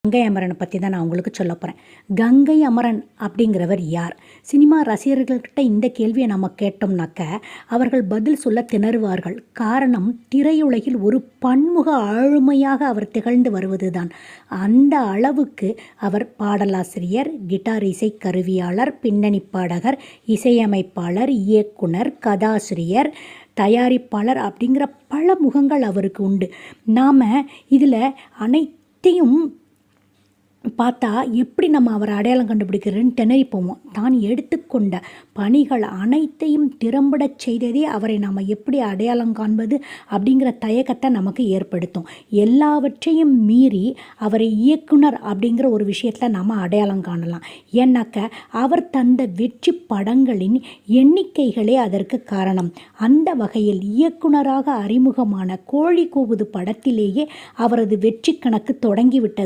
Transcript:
கங்கை அமரனை பற்றி தான் நான் உங்களுக்கு சொல்ல போகிறேன். கங்கை அமரன் அப்படிங்கிறவர் யார்? சினிமா ரசிகர்கள்கிட்ட இந்த கேள்வியை நம்ம கேட்டோம்னாக்க அவர்கள் பதில் சொல்ல திணறுவார்கள். காரணம், திரையுலகில் ஒரு பன்முக ஆளுமையாக அவர் திகழ்ந்து வருவது தான். அந்த அளவுக்கு அவர் பாடலாசிரியர், கிட்டார் இசை கருவியாளர், பின்னணி பாடகர், இசையமைப்பாளர், இயக்குனர், கதாசிரியர், தயாரிப்பாளர் அப்படிங்கிற பல முகங்கள் அவருக்கு உண்டு. நாம் இதில் அனைத்தையும் பார்த்தா எப்படி நம்ம அவரை அடையாளம் கண்டுபிடிக்கிறதுன்னு திணறி போவோம். தான் எடுத்துக்கொண்ட பணிகள் அனைத்தையும் திறம்படச் செய்ததே அவரை நாம் எப்படி அடையாளம் காண்பது அப்படிங்கிற தயக்கத்தை நமக்கு ஏற்படுத்தும். எல்லாவற்றையும் மீறி அவரை இயக்குனர் அப்படிங்கிற ஒரு விஷயத்தில் நம்ம அடையாளம் காணலாம். ஏன்னாக்க அவர் தந்த வெற்றி படங்களின் எண்ணிக்கைகளே அதற்கு காரணம். அந்த வகையில் இயக்குனராக அறிமுகமான கோழி கூவுது படத்திலேயே அவரது வெற்றி கணக்கு தொடங்கிவிட்டது.